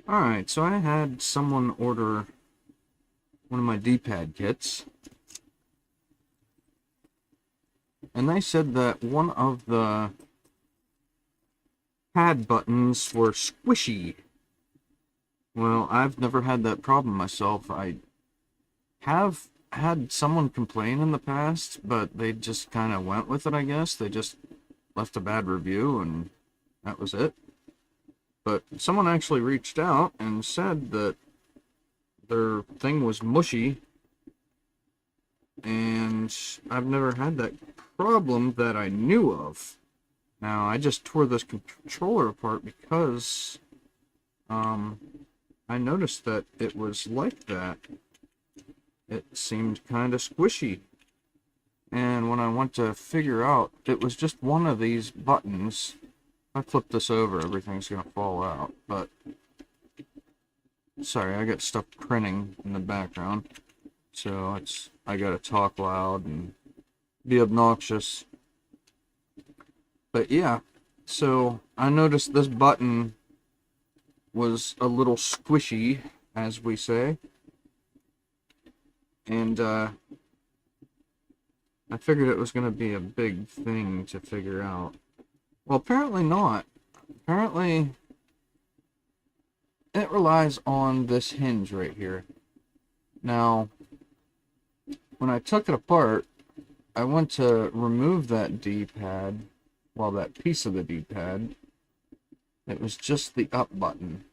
Alright, so I had someone order one of my D-pad kits, and they said that one of the pad buttons were squishy. Well, I've never had that problem myself. I have had someone complain in the past, but they just kind of went with it, I guess. They just left a bad review, and that was it. But someone actually reached out and said that their thing was mushy, and I've never had that problem that I knew of. Now, I just tore this controller apart because I noticed that it was like that. It seemed kind of squishy. And when I went to figure out, it was just one of these buttons. If I flip this over, everything's going to fall out. But, sorry, I got stuff printing in the background. So I gotta talk loud and be obnoxious. But yeah, so I noticed this button was a little squishy, as we say. And I figured it was going to be a big thing to figure out. Well, apparently not. Apparently, it relies on this hinge right here. Now, when I took it apart, I went to remove that D-pad, well, that piece of the D-pad. It was just the up button.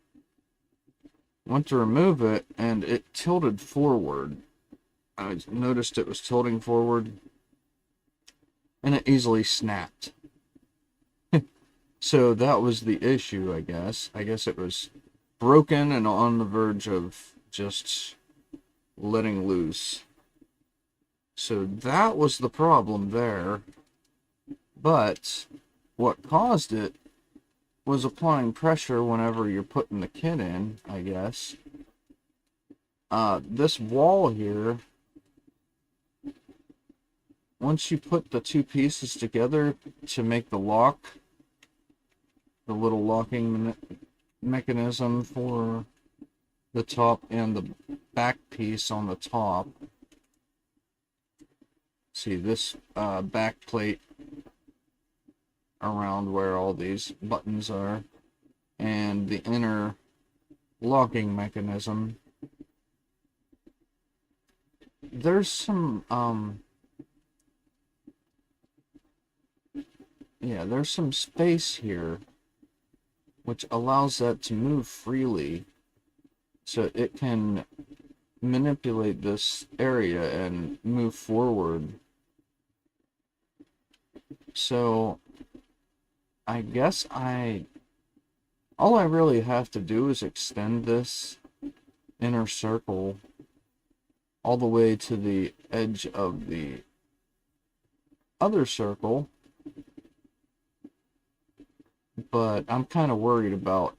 Went to remove it, and it tilted forward. I noticed it was tilting forward, and it easily snapped. So that was the issue, I guess. I guess it was broken and on the verge of just letting loose. So that was the problem there. But what caused it was applying pressure whenever you're putting the kit in, I guess. This wall here, once you put the two pieces together to make the lock, the little locking mechanism for the top and the back piece on the top. See this back plate around where all these buttons are, and the inner locking mechanism. There's some there's some space here which allows that to move freely, so it can manipulate this area and move forward. So I guess all I really have to do is extend this inner circle all the way to the edge of the other circle. But I'm kind of worried about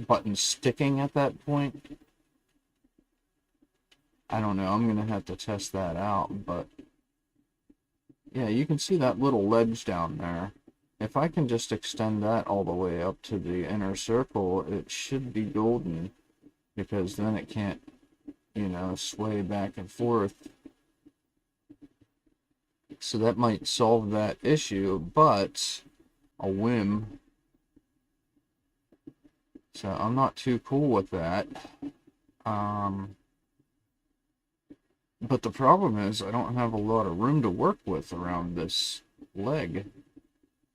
buttons sticking at that point. I don't know, I'm going to have to test that out, but yeah, you can see that little ledge down there. If I can just extend that all the way up to the inner circle, it should be golden, because then it can't, sway back and forth. So that might solve that issue, but a whim. So I'm not too cool with that. But the problem is I don't have a lot of room to work with around this leg.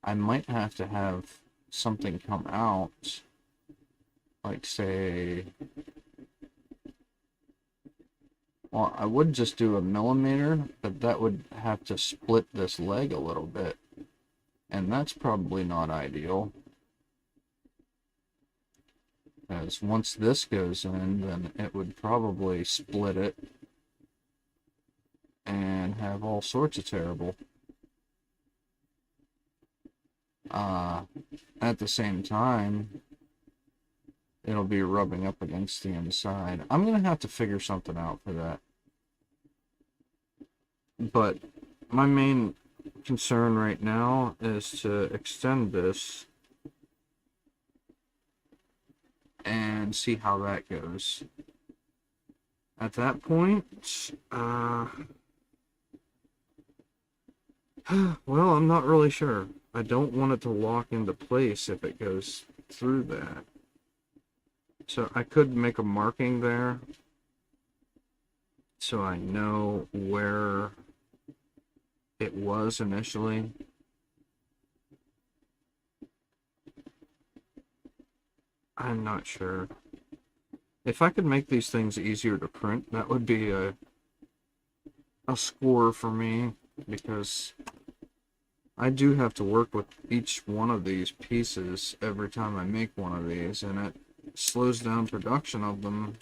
I might have to have something come out, like say, well, I would just do a millimeter, but that would have to split this leg a little bit, and that's probably not ideal. Because once this goes in, then it would probably split it and have all sorts of terrible. At the same time, it'll be rubbing up against the inside. I'm going to have to figure something out for that. But my main concern right now is to extend this and see how that goes. At that point, well, I'm not really sure. I don't want it to lock into place if it goes through that. So I could make a marking there so I know where it was initially. I'm not sure. If I could make these things easier to print, that would be a score for me, because I do have to work with each one of these pieces every time I make one of these, and it slows down production of them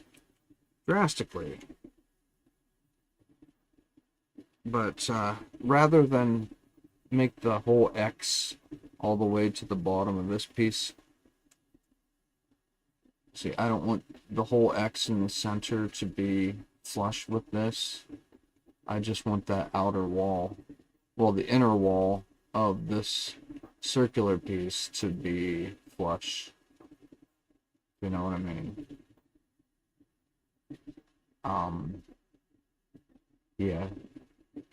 drastically. But rather than make the whole X all the way to the bottom of this piece, see, I don't want the whole X in the center to be flush with this. I just want that outer wall, well, the inner wall of this circular piece to be flush. You know what I mean? Yeah.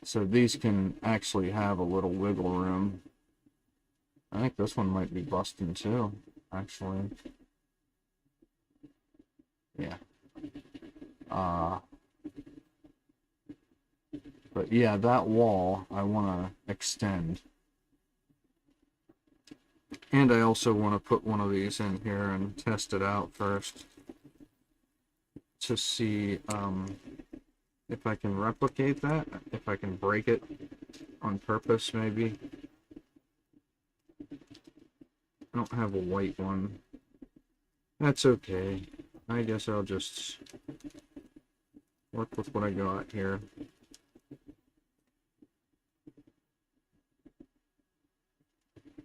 So these can actually have a little wiggle room. I think this one might be busting too, actually. Yeah. But yeah, that wall I want to extend. And I also want to put one of these in here and test it out first to see if I can replicate that, if I can break it on purpose, maybe. I don't have a white one. That's okay. I guess I'll just work with what I got here.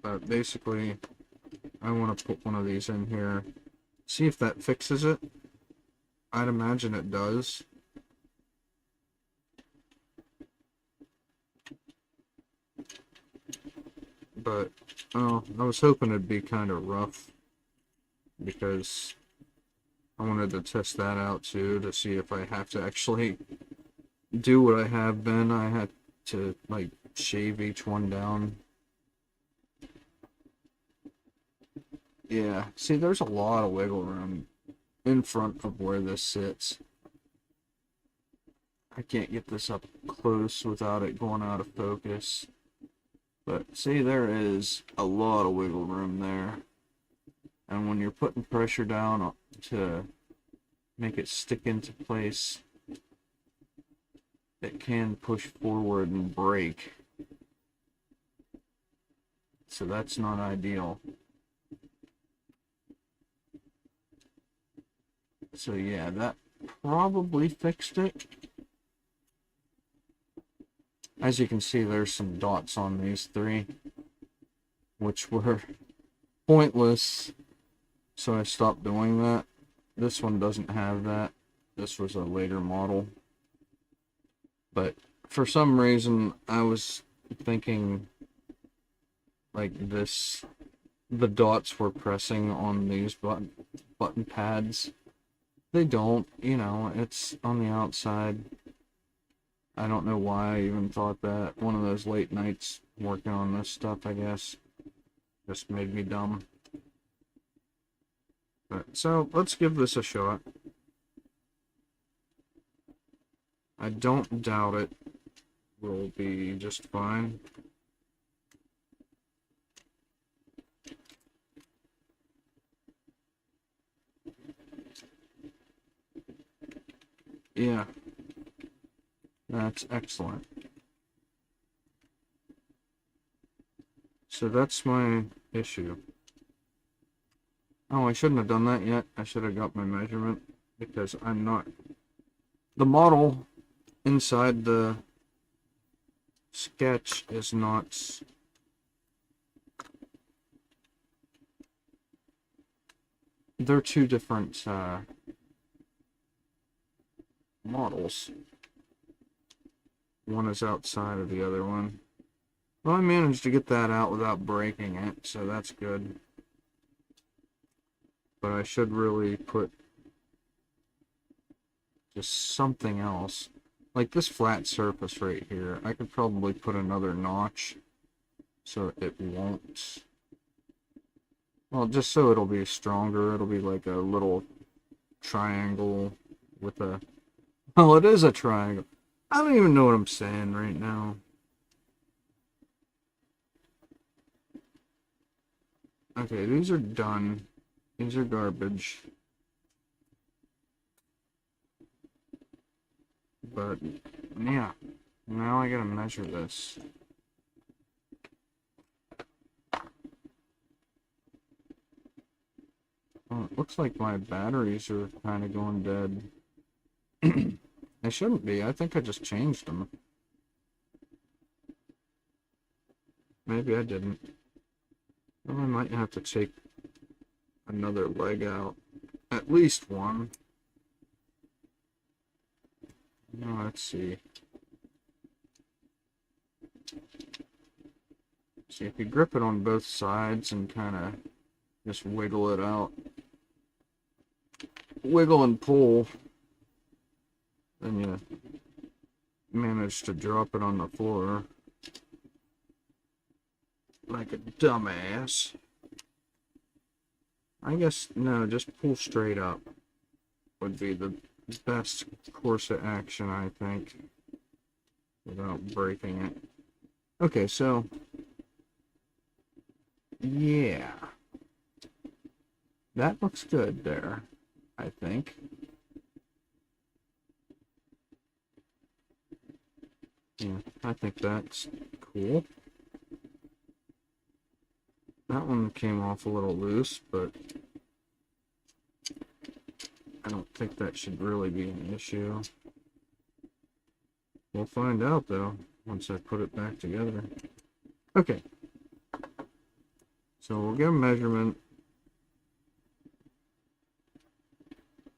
But basically, I want to put one of these in here. See if that fixes it. I'd imagine it does. But, oh, I was hoping it'd be kind of rough, because I wanted to test that out too, to see if I have to actually do what I have been. I had to, like, shave each one down. Yeah, see, there's a lot of wiggle room in front of where this sits. I can't get this up close without it going out of focus. But see, there is a lot of wiggle room there. And when you're putting pressure down to make it stick into place, it can push forward and break. So that's not ideal. So yeah, that probably fixed it. As you can see, there's some dots on these three, which were pointless, so I stopped doing that. This one doesn't have that. This was a later model. But for some reason, I was thinking like this, the dots were pressing on these button pads. They don't, you know, it's on the outside. I don't know why I even thought that. One of those late nights working on this stuff, I guess, just made me dumb. But, so, let's give this a shot. I don't doubt it will be just fine. Yeah. That's excellent. So that's my issue. Oh, I shouldn't have done that yet. I should have got my measurement, because I'm not... The model inside the sketch is not... They're two different models. One is outside of the other one. Well, I managed to get that out without breaking it, so that's good. but I should really put just something else. Like this flat surface right here, I could probably put another notch so it won't. Well, just so it'll be stronger. It'll be like a little triangle with a. Well, it is a triangle. I don't even know what I'm saying right now. Okay, these are done. These are garbage. But, yeah. Now I gotta measure this. Well, it looks like my batteries are kind of going dead. They shouldn't be. I think I just changed them. Maybe I didn't. Well, I might have to take another leg out. At least one. Now, let's see. See, if you grip it on both sides and kind of just wiggle it out. Wiggle and pull. Then you manage to drop it on the floor. Like a dumbass. I guess, no, just pull straight up would be the best course of action, I think, without breaking it. Okay, so, yeah. That looks good there, I think. Yeah, I think that's cool. That one came off a little loose, but I don't think that should really be an issue. We'll find out, though, once I put it back together. Okay. So we'll get a measurement.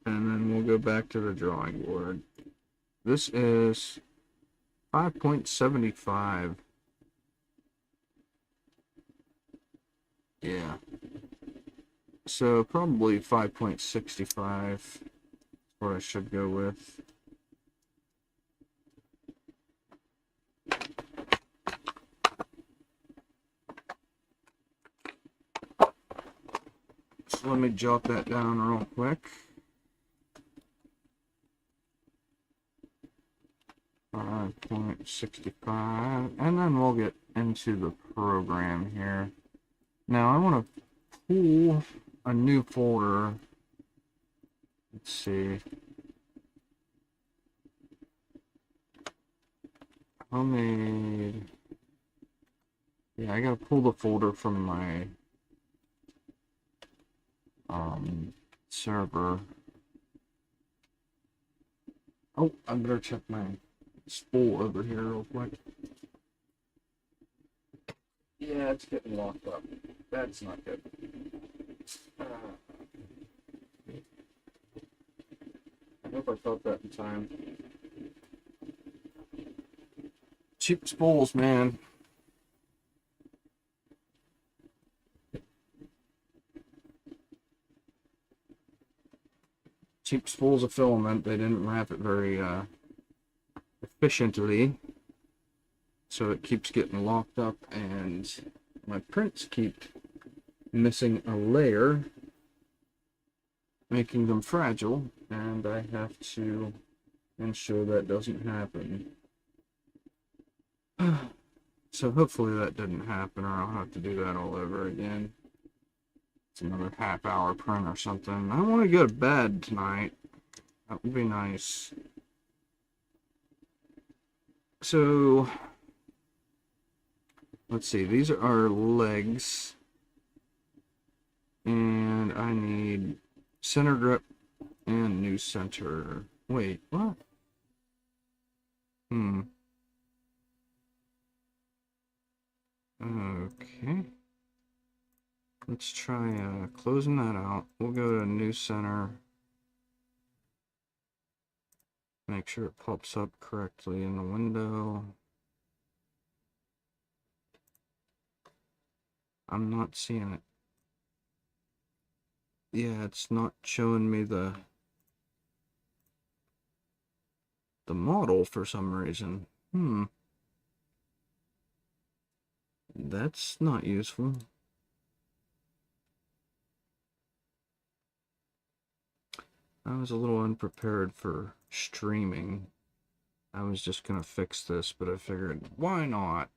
And then we'll go back to the drawing board. This is 5.75. Yeah. So probably 5.65 is what I should go with. So let me jot that down real quick. 5.65, and then we'll get into the program here. Now I want to pull a new folder. Let's see. Homemade. Yeah, I gotta pull the folder from my server. Oh, I better check my spool over here real quick. Yeah, it's getting locked up. That's not good. I hope I felt that in time. Cheap spools, man. Cheap spools of filament. They didn't wrap it very efficiently, so it keeps getting locked up, and my prints keep missing a layer, making them fragile, and I have to ensure that doesn't happen. So hopefully that didn't happen, or I'll have to do that all over again. It's another half-hour print or something. I want to go to bed tonight. That would be nice. So, let's see. These are our legs. And I need center grip and new center. Wait, what? Okay. Let's try closing that out. We'll go to new center. Make sure it pops up correctly in the window. I'm not seeing it. Yeah, it's not showing me the model for some reason. That's not useful. I was a little unprepared for streaming. I was just gonna fix this, but I figured, why not?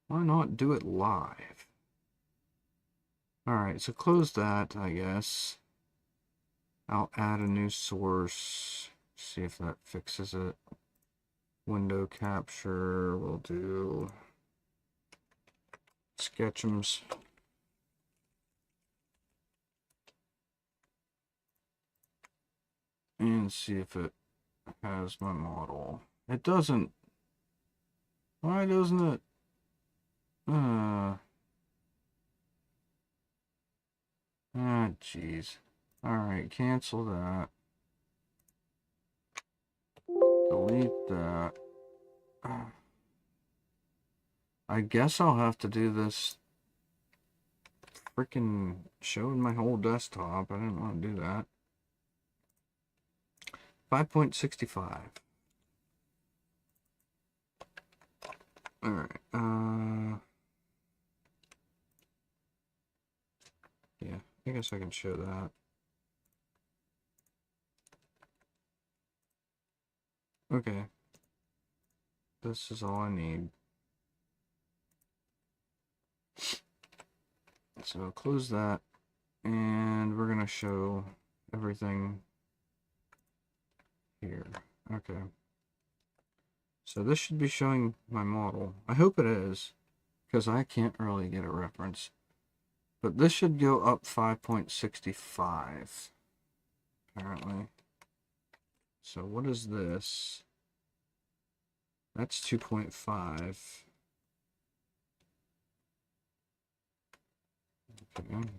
Why not do it live? Alright, so close that, I guess. I'll add a new source. See if that fixes it. Window capture, we'll do Sketchums. And see if it has my model. It doesn't. Why doesn't it? Jeez. Alright, cancel that. Delete that. I guess I'll have to do this freaking showing my whole desktop. I didn't want to do that. 5.65. Alright, yeah, I guess I can show that. Okay. This is all I need. So close that, and we're gonna show everything here. Okay. So this should be showing my model. I hope it is, because I can't really get a reference. But this should go up 5.65, apparently. So what is this? That's 2.5. Okay.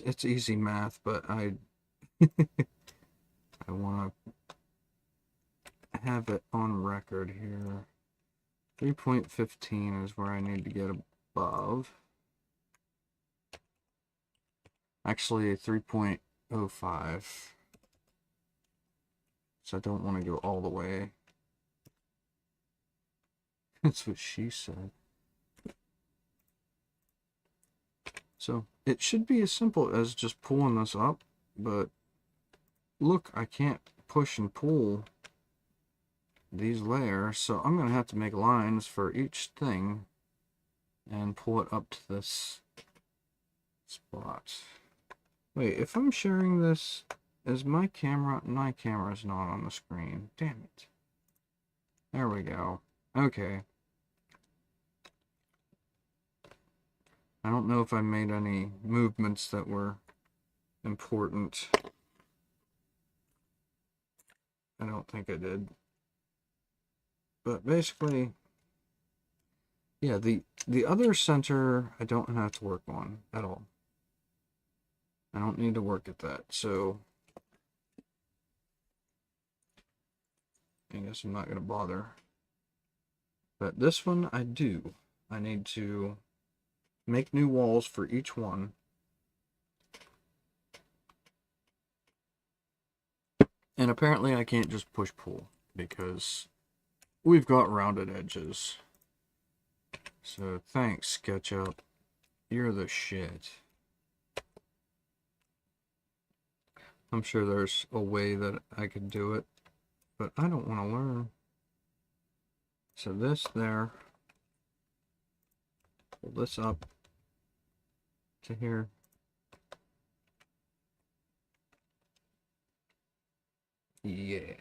It's easy math, but I want to have it on record here. 3.15 is where I need to get above. Actually, 3.05. So I don't want to go all the way. That's what she said. So it should be as simple as just pulling this up, but look, I can't push and pull these layers, so I'm going to have to make lines for each thing and pull it up to this spot. Wait, if I'm sharing this, is my camera's not on the screen. Damn it. There we go. Okay. I don't know if I made any movements that were important. I don't think I did. But basically, yeah, the other center I don't have to work on at all. I don't need to work at that, so I guess I'm not going to bother. But this one I do. I need to make new walls for each one. And apparently I can't just push-pull because we've got rounded edges. So thanks, SketchUp. You're the shit. I'm sure there's a way that I could do it, but I don't want to learn. So this there, pull this up to here. Yeah.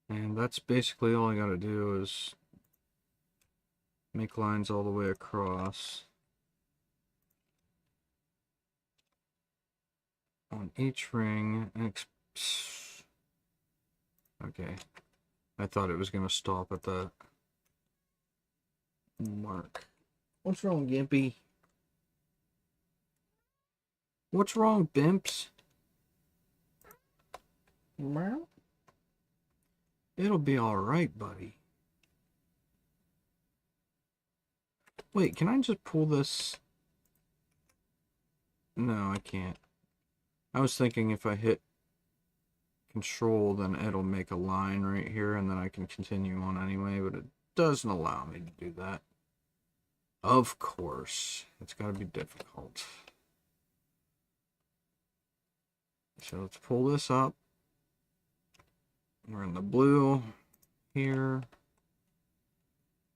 And that's basically all I gotta do is make lines all the way across on each ring. Okay. I thought it was gonna stop at the mark. What's wrong, Gimpy? What's wrong, Bimps? It'll be alright, buddy. Wait, can I just pull this? No, I can't. I was thinking if I hit Control, then it'll make a line right here, and then I can continue on anyway, but it doesn't allow me to do that. Of course. It's got to be difficult. So let's pull this up. We're in the blue here.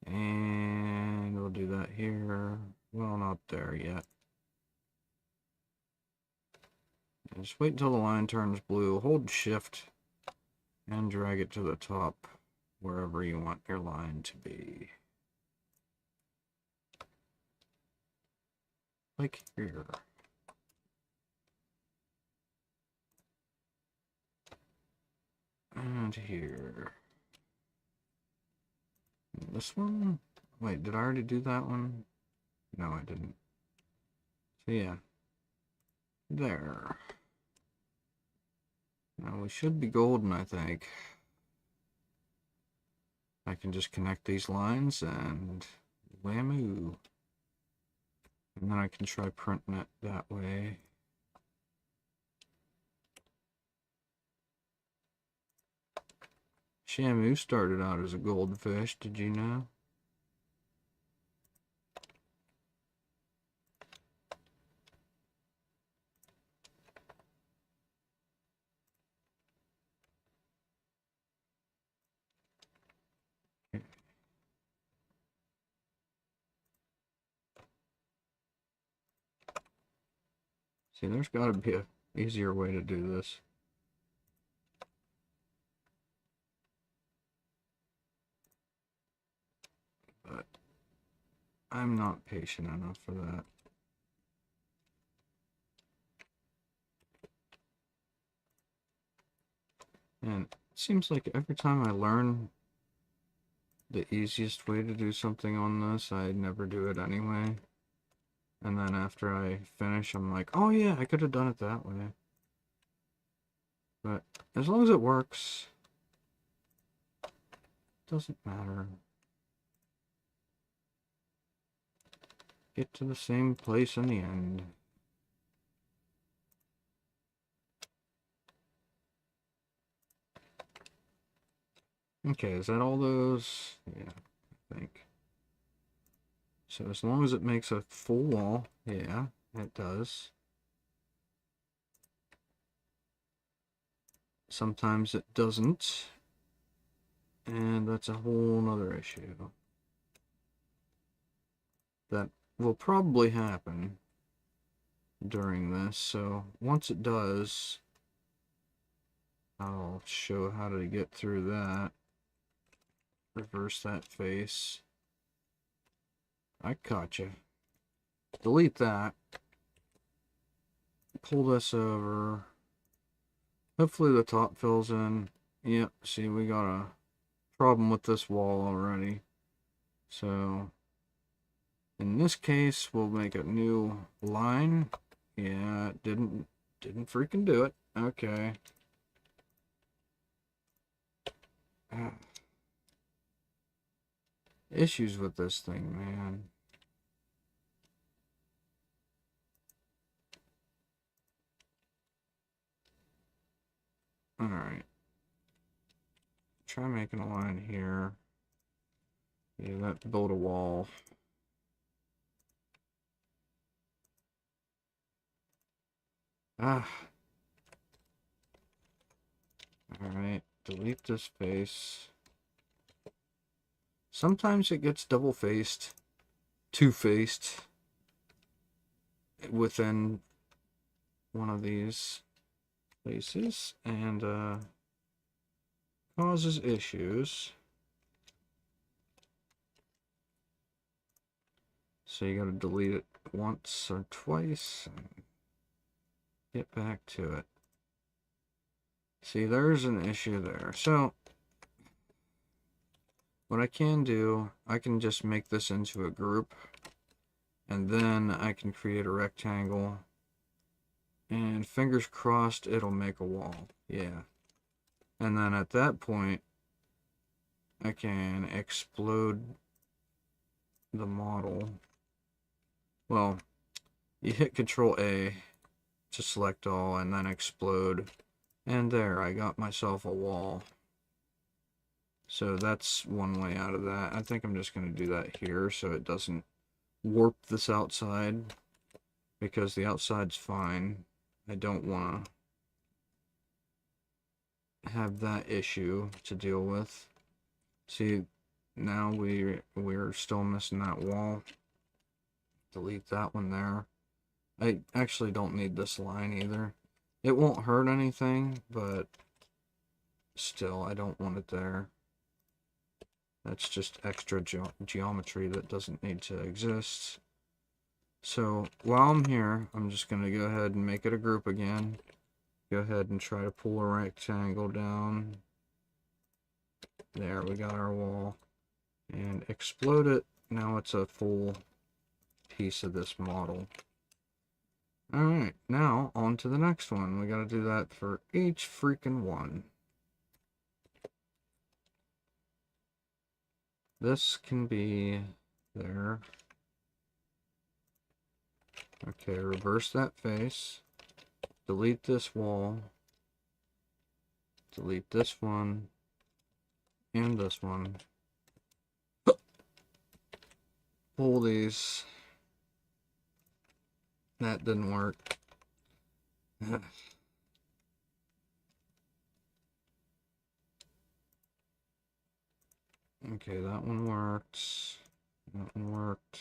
And we'll do that here. Well, not there yet. And just wait until the line turns blue. Hold shift and drag it to the top wherever you want your line to be. Like here. And here. This one? Wait, did I already do that one? No, I didn't. So yeah. There. Now we should be golden, I think. I can just connect these lines and whammoo. And then I can try printing it that way. Shamu started out as a goldfish, did you know? See, there's got to be a easier way to do this. But I'm not patient enough for that. And it seems like every time I learn the easiest way to do something on this, I never do it anyway. And then after I finish, I'm like, oh yeah, I could have done it that way. But as long as it works, it doesn't matter. Get to the same place in the end. Okay, is that all those? Yeah, I think. So as long as it makes a full wall, yeah, it does. Sometimes it doesn't. And that's a whole nother issue. That will probably happen during this. So once it does, I'll show how to get through that. Reverse that face. I caught you. Delete that. Pull this over. Hopefully the top fills in. Yep, see, we got a problem with this wall already. So in this case, we'll make a new line. Yeah, it didn't freaking do it. Okay. Issues with this thing, man. Alright. Try making a line here. Yeah, that build a wall. Ah. Alright, delete this face. Sometimes it gets double-faced, two-faced within one of these places, and causes issues. So you gotta delete it once or twice and get back to it. See, there's an issue there. So what I can do, I can just make this into a group, and then I can create a rectangle, and fingers crossed it'll make a wall. Yeah. And then at that point, I can explode the model. Well, you hit Control A to select all and then explode. And there, I got myself a wall. So that's one way out of that. I think I'm just going to do that here so it doesn't warp this outside, because the outside's fine. I don't want to have that issue to deal with. See, now we're still missing that wall. Delete that one there. I actually don't need this line either. It won't hurt anything, but still, I don't want it there. That's just extra geometry that doesn't need to exist. So while I'm here, I'm just going to go ahead and make it a group again. Go ahead and try to pull a rectangle down. There, we got our wall. And explode it. Now it's a full piece of this model. Alright, now on to the next one. We gotta do that for each freaking one. This can be there. Okay, reverse that face. Delete this wall. Delete this one. And this one. Pull these. That didn't work. Okay, that one worked. That one worked.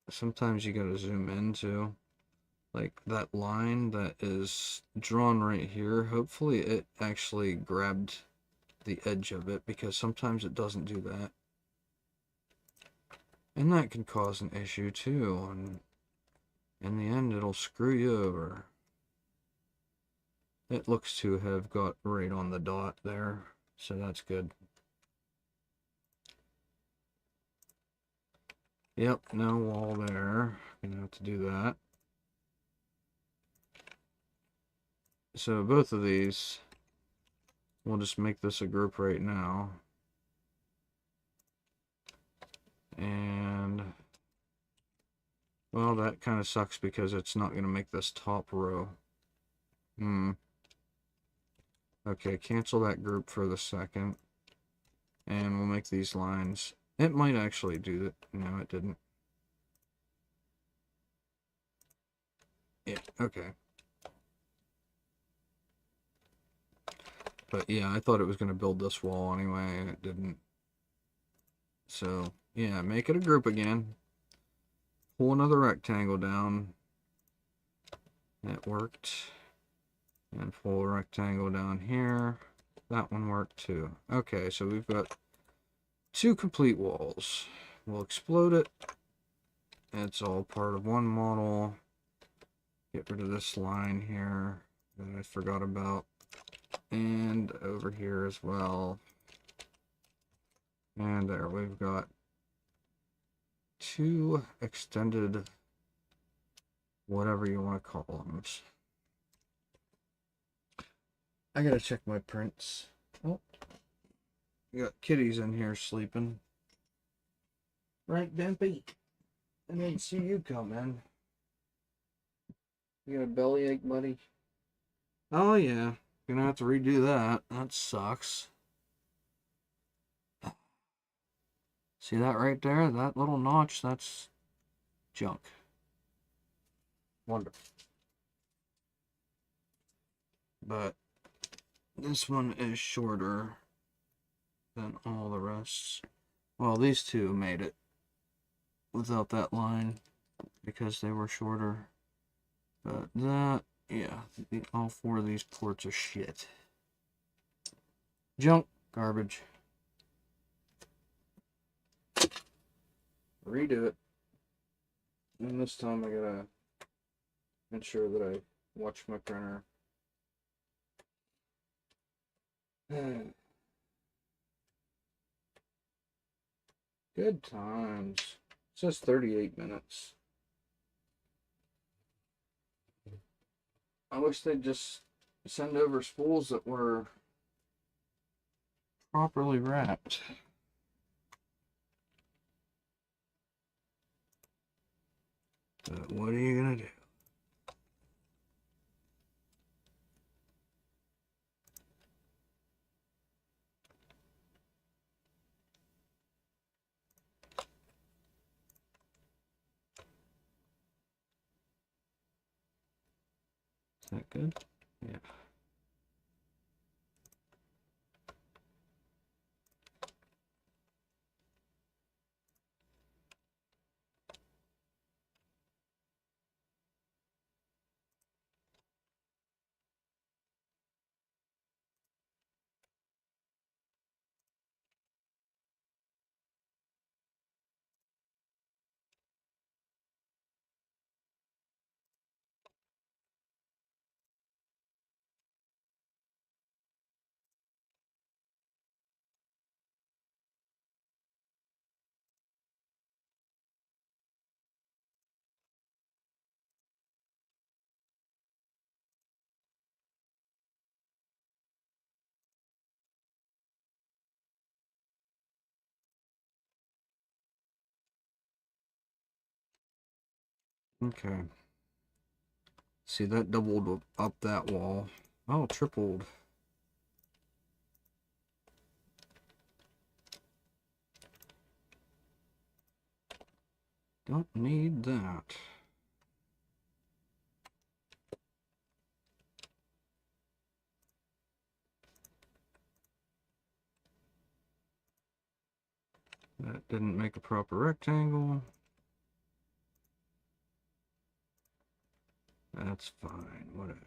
Sometimes you gotta zoom into, like, that line that is drawn right here. Hopefully it actually grabbed the edge of it, because sometimes it doesn't do that. And that can cause an issue too, and in the end it'll screw you over. It looks to have got right on the dot there, so that's good. Yep, no wall there. Gonna have to do that. So both of these, we'll just make this a group right now. And, well, that kind of sucks because it's not going to make this top row. Okay, cancel that group for the second. And we'll make these lines. It might actually do that. No, it didn't. Yeah, okay. But yeah, I thought it was going to build this wall anyway, and it didn't. So, yeah, make it a group again. Pull another rectangle down. That worked. And pull a rectangle down here. That one worked too. Okay, so we've got 2 complete walls. We'll explode it. It's all part of one model. Get rid of this line here that I forgot about. And over here as well. And there, we've got 2 extended, whatever you want to call them. I gotta check my prints. Oh, you got kitties in here sleeping. Right, Dimpy? I didn't see you come in. You got a bellyache, buddy? Oh, yeah. Gonna have to redo that. That sucks. See that right there? That little notch, that's junk. Wonderful. But this one is shorter than all the rest. Well, these two made it without that line because they were shorter. But that, yeah, all 4 of these ports are shit. Junk, garbage. Redo it. And this time I gotta ensure that I watch my printer. Good times. says 38 minutes. I wish they'd just send over spools that were properly wrapped. But what are you gonna do? Is that good? Yeah. Okay. See, that doubled up that wall. Oh, tripled. Don't need that. That didn't make a proper rectangle. That's fine, whatever.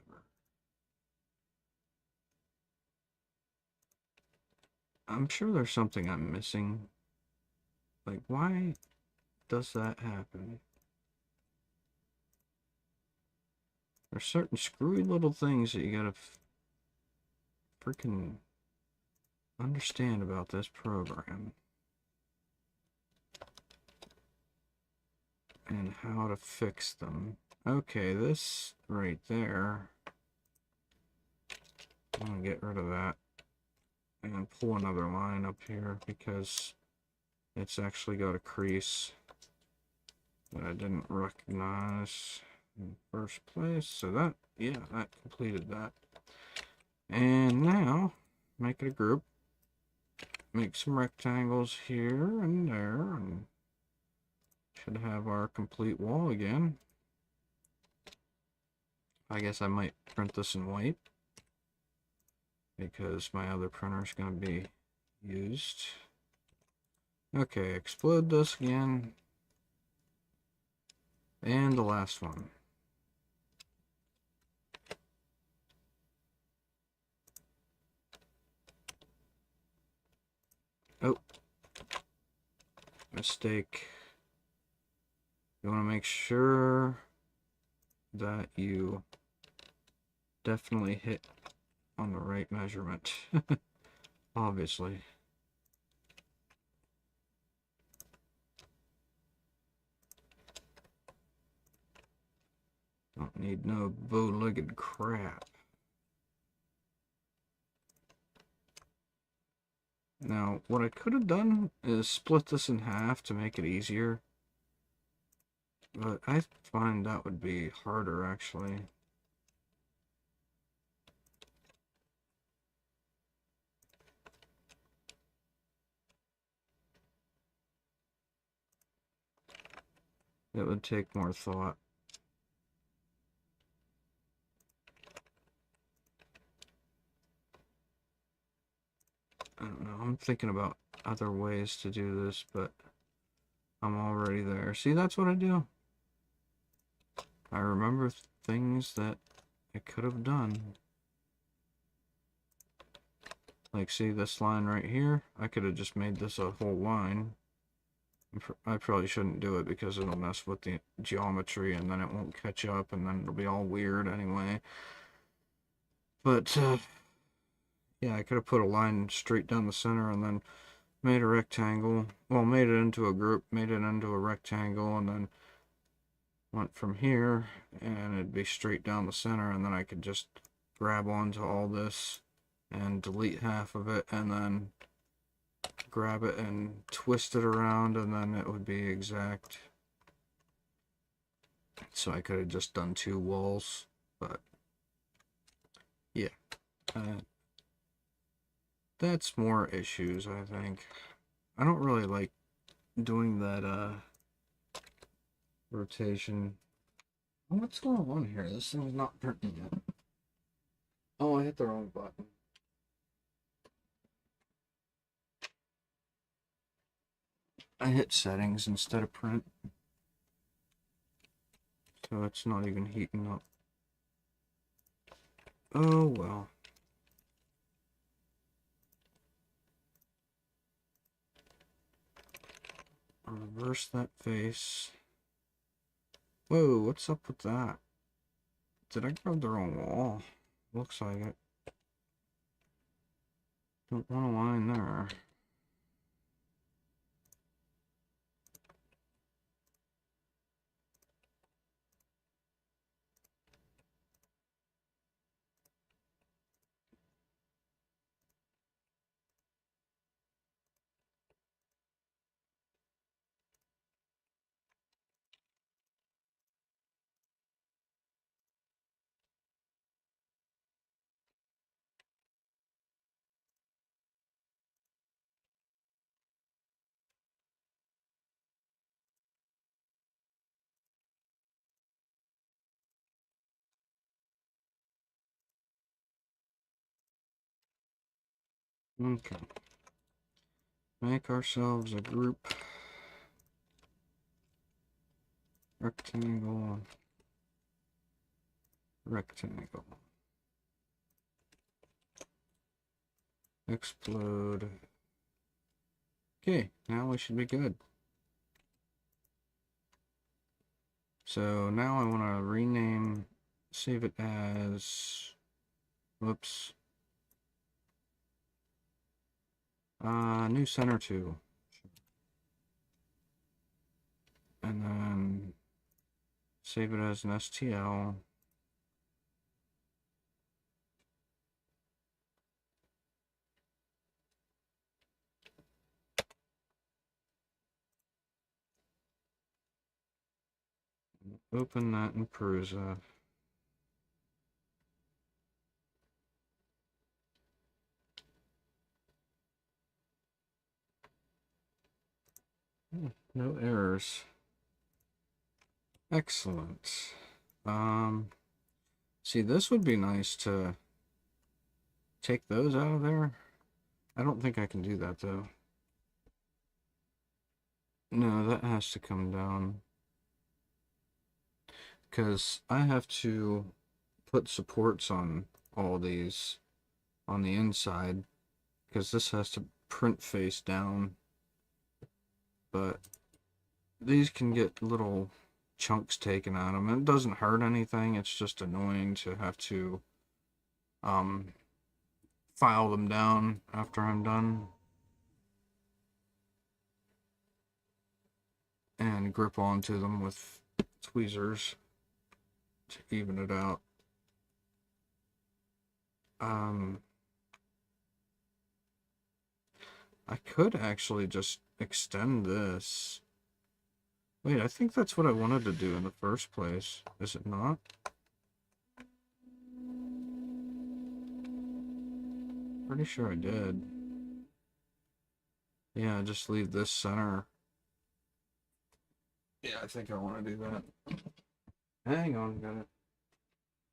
I'm sure there's something I'm missing. Like, why does that happen? There's certain screwy little things that you gotta freaking understand about this program. And how to fix them. Okay, this right there. I'm gonna get rid of that. And pull another line up here because it's actually got a crease that I didn't recognize in the first place. So that, yeah, that completed that. And now, make it a group. Make some rectangles here and there, and should have our complete wall again. I guess I might print this in white because my other printer is going to be used. Okay, explode this again. And the last one. Oh, mistake. You want to make sure that you definitely hit on the right measurement. Obviously. Don't need no bow-legged crap. Now, what I could have done is split this in half to make it easier. But I find that would be harder, actually. It would take more thought. I don't know. I'm thinking about other ways to do this, but I'm already there. See, that's what I do. I remember things that I could have done. Like, see this line right here? I could have just made this a whole line. I probably shouldn't do it because it'll mess with the geometry and then it won't catch up and then it'll be all weird anyway. But, yeah, I could have put a line straight down the center and then made a rectangle. Well, made it into a group, made it into a rectangle, and then went from here, and it'd be straight down the center, and then I could just grab onto all this and delete half of it, and then grab it and twist it around, and then it would be exact. So I could have just done 2 walls, but yeah, that's more issues, I think. I don't really like doing that rotation. What's going on here? This thing's not printing yet. Oh, I hit the wrong button. I hit settings instead of print. So it's not even heating up. Oh well. Reverse that face. Whoa, what's up with that? Did I grab the wrong wall? Looks like it. Don't want a line there. Okay. Make ourselves a group. Rectangle. Rectangle. Explode. Okay, now we should be good. So now I want to rename, save it as, whoops, new center 2. And then save it as an STL. Open that in Prusa. No errors. Excellent. See, this would be nice to take those out of there. I don't think I can do that though. No, that has to come down. Because I have to put supports on all these on the inside. Because this has to print face down. But these can get little chunks taken out of them. It doesn't hurt anything. It's just annoying to have to file them down after I'm done. And grip onto them with tweezers to even it out. I could actually just extend this. Wait, I think that's what I wanted to do in the first place. Is it not? Pretty sure I did. Yeah, just leave this center. Yeah, I think I want to do that. Hang on, gotta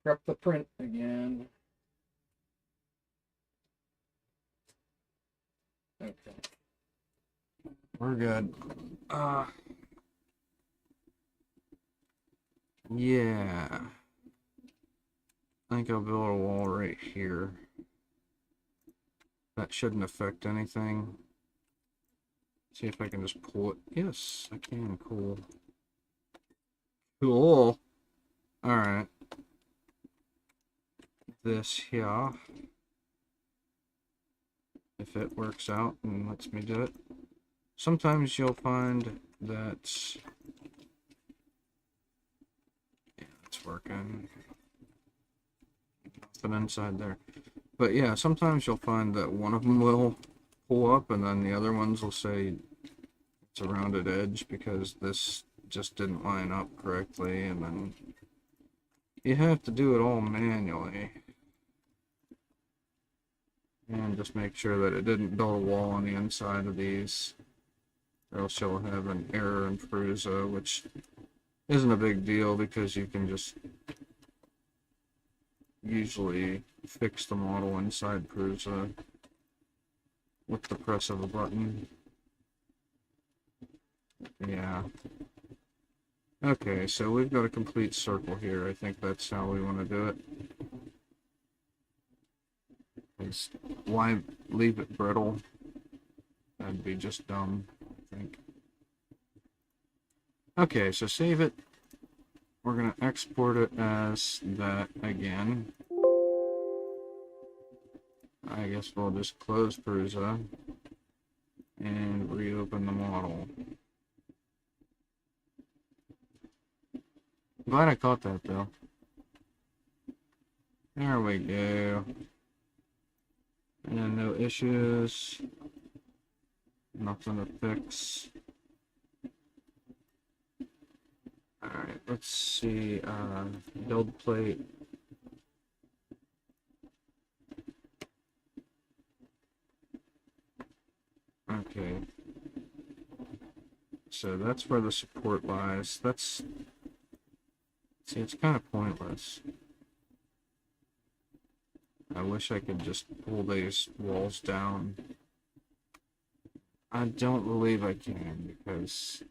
prep the print again. Okay. We're good. Yeah. I think I'll build a wall right here. That shouldn't affect anything. See if I can just pull it. Yes, I can. Cool. Cool. Alright. This here if it works out and lets me do it. Sometimes you'll find that, yeah, it's working. Nothing inside there. But yeah, sometimes you'll find that one of them will pull up and then the other ones will say it's a rounded edge because this just didn't line up correctly, and then you have to do it all manually. And just make sure that it didn't build a wall on the inside of these, or else you'll have an error in Prusa, which isn't a big deal because you can just usually fix the model inside Prusa with the press of a button. Yeah. Okay, so we've got a complete circle here. I think that's how we want to do it. Why leave it brittle? That'd be just dumb, I think. Okay, so save it. We're going to export it as that again. I guess we'll just close Prusa and reopen the model. Glad I caught that though. There we go. And no issues. Nothing to fix. Alright, let's see. Build plate. Okay. So that's where the support lies. See, it's kind of pointless. I wish I could just pull these walls down. I don't believe I can, because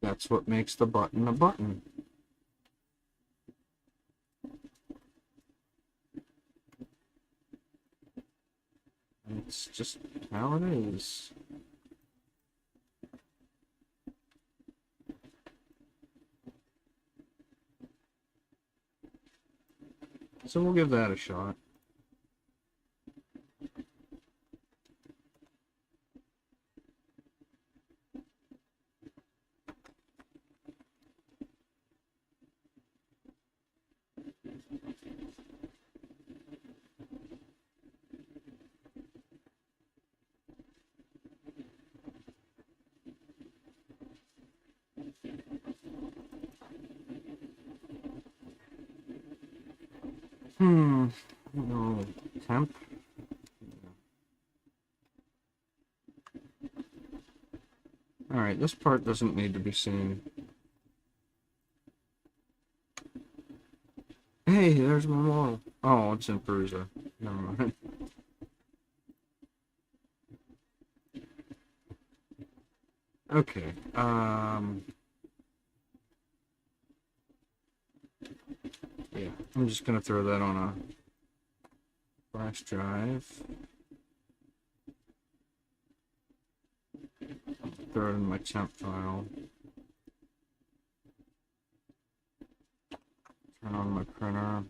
that's what makes the button a button. It's just how it is. So we'll give that a shot. No, temp. Alright, this part doesn't need to be seen. Hey, there's my model. Oh, it's in Prusa. Never mind. Okay, yeah, I'm just gonna throw that on a flash drive. Throw it in my temp file. Turn on my printer.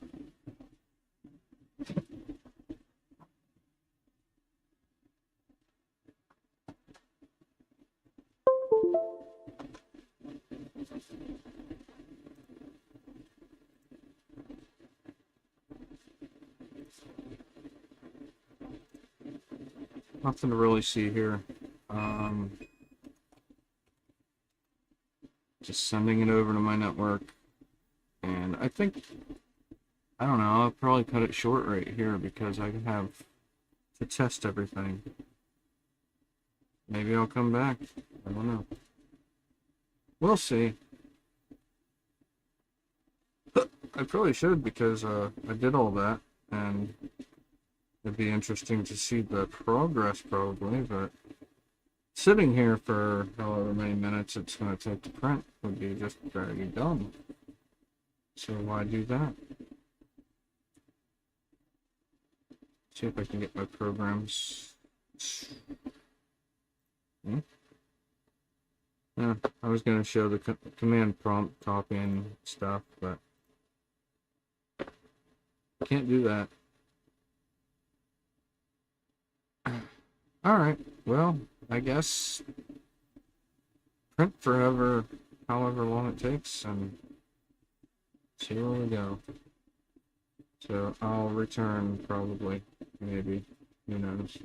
Nothing to really see here. Just sending it over to my network. And I think, I don't know, I'll probably cut it short right here because I have to test everything. Maybe I'll come back. I don't know. We'll see. I probably should because I did all that, and it'd be interesting to see the progress probably, but sitting here for however many minutes it's going to take to print would be just very dumb. So why do that? See if I can get my programs. Yeah, I was going to show the command prompt copying stuff, but I can't do that. Alright, well, I guess print forever, however long it takes, and see where we go. So I'll return probably, maybe, who knows.